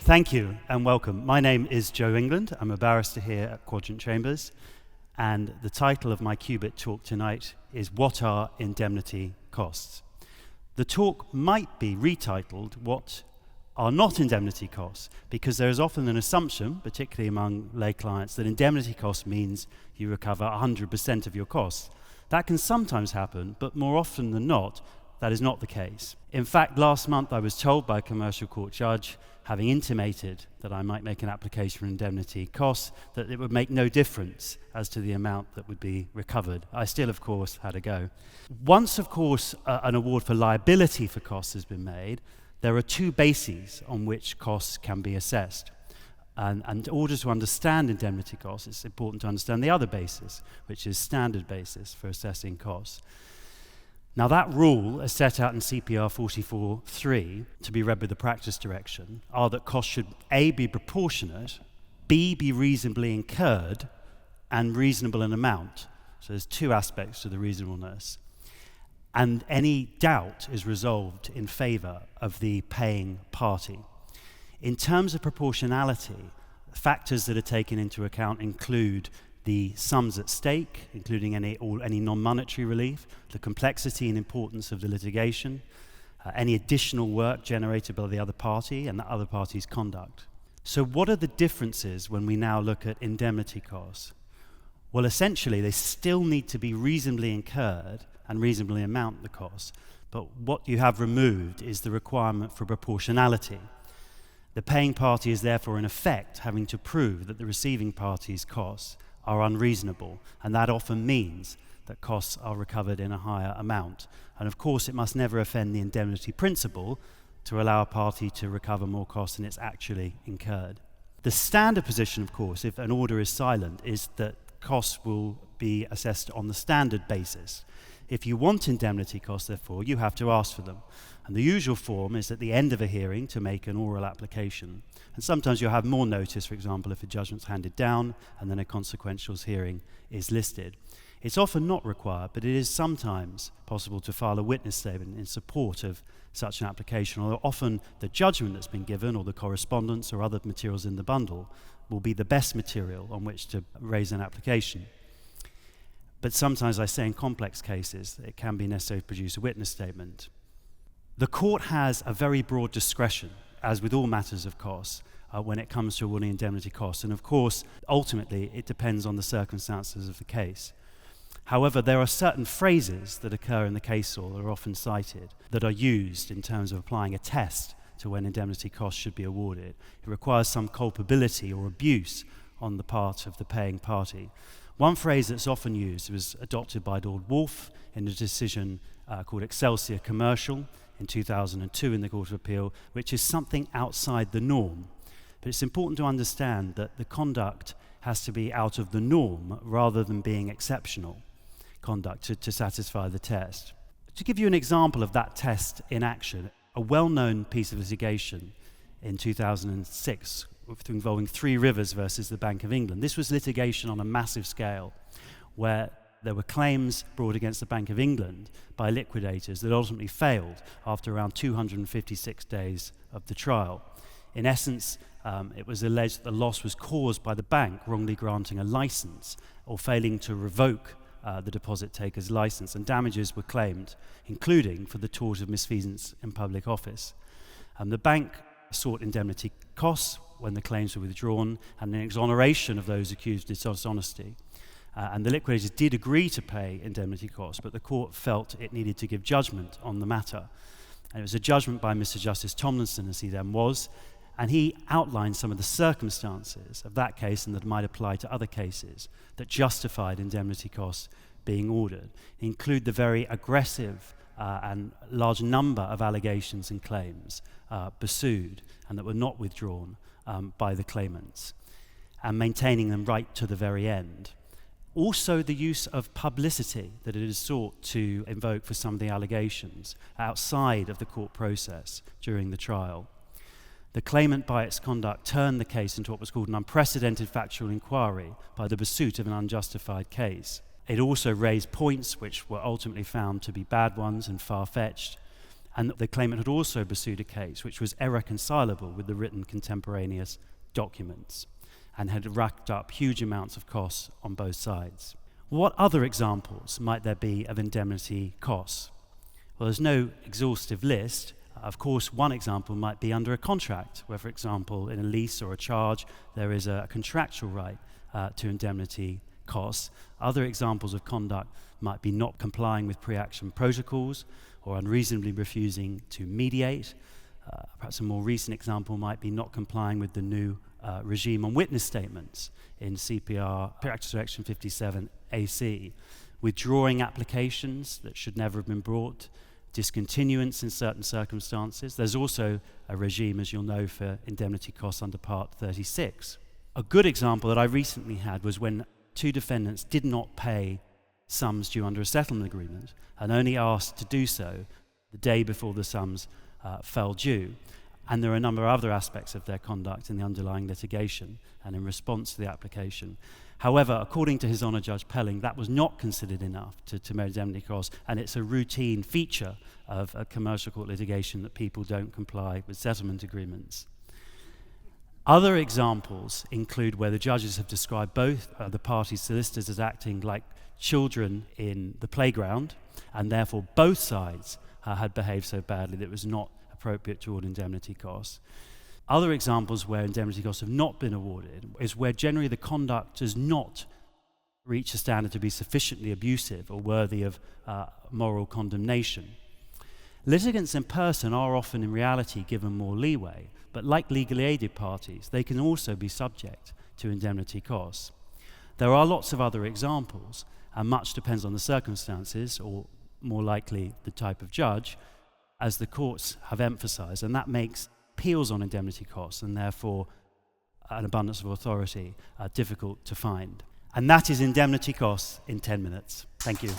Thank you and welcome. My name is Joe England. I'm a barrister here at Quadrant Chambers, and the title of my QBiT talk tonight is What Are Indemnity Costs? The talk might be retitled What Are Not Indemnity Costs, because there is often an assumption, particularly among lay clients, that indemnity costs means you recover 100% of your costs. That can sometimes happen, but more often than not, that is not the case. In fact, last month I was told by a commercial court judge, having intimated that I might make an application for indemnity costs, that it would make no difference as to the amount that would be recovered. I still, of course, had a go. Once, of course, an award for liability for costs has been made, there are two bases on which costs can be assessed. And in order to understand indemnity costs, it's important to understand the other basis, which is standard basis for assessing costs. Now that rule, as set out in CPR 44.3, to be read with the practice direction, are that costs should A, be proportionate, B, be reasonably incurred, and reasonable in amount. So there's two aspects to the reasonableness. And any doubt is resolved in favour of the paying party. In terms of proportionality, factors that are taken into account include the sums at stake, including any non-monetary relief, the complexity and importance of the litigation, any additional work generated by the other party and the other party's conduct. So what are the differences when we now look at indemnity costs? Well, essentially, they still need to be reasonably incurred and reasonably amount the costs, but what you have removed is the requirement for proportionality. The paying party is therefore, in effect, having to prove that the receiving party's costs are unreasonable, and that often means that costs are recovered in a higher amount. And of course, it must never offend the indemnity principle to allow a party to recover more costs than it's actually incurred. The standard position, of course, if an order is silent, is that costs will be assessed on the standard basis. If you want indemnity costs, therefore, you have to ask for them. And the usual form is at the end of a hearing to make an oral application. And sometimes you'll have more notice, for example, if a judgment's handed down and then a consequentials hearing is listed. It's often not required, but it is sometimes possible to file a witness statement in support of such an application, although often the judgment that's been given or the correspondence or other materials in the bundle will be the best material on which to raise an application. But sometimes, I say in complex cases, it can be necessary to produce a witness statement. The court has a very broad discretion, as with all matters of costs, when it comes to awarding indemnity costs. And of course, ultimately, it depends on the circumstances of the case. However, there are certain phrases that occur in the case law that are often cited that are used in terms of applying a test to when indemnity costs should be awarded. It requires some culpability or abuse on the part of the paying party. One phrase that's often used was adopted by Lord Wolfe in a decision called Excelsior Commercial in 2002 in the Court of Appeal, which is something outside the norm. But it's important to understand that the conduct has to be out of the norm rather than being exceptional conduct to satisfy the test. To give you an example of that test in action, a well-known piece of litigation in 2006 involving Three Rivers versus the Bank of England. This was litigation on a massive scale where there were claims brought against the Bank of England by liquidators that ultimately failed after around 256 days of the trial. In essence, it was alleged that the loss was caused by the bank wrongly granting a license or failing to revoke the deposit taker's license, and damages were claimed, including for the tort of misfeasance in public office. The bank sought indemnity costs when the claims were withdrawn and an exoneration of those accused of dishonesty. And the liquidators did agree to pay indemnity costs, but the court felt it needed to give judgment on the matter. And it was a judgment by Mr. Justice Tomlinson, as he then was, and he outlined some of the circumstances of that case and that might apply to other cases that justified indemnity costs being ordered. They include the very aggressive and large number of allegations and claims pursued and that were not withdrawn by the claimants, and maintaining them right to the very end. Also, the use of publicity that it is sought to invoke for some of the allegations outside of the court process during the trial. The claimant, by its conduct, turned the case into what was called an unprecedented factual inquiry by the pursuit of an unjustified case. It also raised points which were ultimately found to be bad ones and far-fetched, and the claimant had also pursued a case which was irreconcilable with the written contemporaneous documents and had racked up huge amounts of costs on both sides. What other examples might there be of indemnity costs? Well, there's no exhaustive list. Of course, one example might be under a contract, where, for example, in a lease or a charge, there is a contractual right to indemnity costs. Other examples of conduct might be not complying with pre-action protocols or unreasonably refusing to mediate. Perhaps a more recent example might be not complying with the new regime on witness statements in CPR Practice Direction 57 AC, withdrawing applications that should never have been brought, discontinuance in certain circumstances. There's also a regime, as you'll know, for indemnity costs under Part 36. A good example that I recently had was when two defendants did not pay sums due under a settlement agreement and only asked to do so the day before the sums fell due. And there are a number of other aspects of their conduct in the underlying litigation and in response to the application. However, according to His Honour Judge Pelling, that was not considered enough to merit indemnity costs, and it's a routine feature of a commercial court litigation that people don't comply with settlement agreements. Other examples include where the judges have described both the parties' solicitors as acting like children in the playground, and therefore both sides had behaved so badly that it was not appropriate to award indemnity costs. Other examples where indemnity costs have not been awarded is where generally the conduct does not reach a standard to be sufficiently abusive or worthy of moral condemnation. Litigants in person are often in reality given more leeway, but like legally aided parties, they can also be subject to indemnity costs. There are lots of other examples, and much depends on the circumstances, or more likely the type of judge, as the courts have emphasised, and that makes appeals on indemnity costs and therefore an abundance of authority difficult to find. And that is indemnity costs in 10 minutes. Thank you.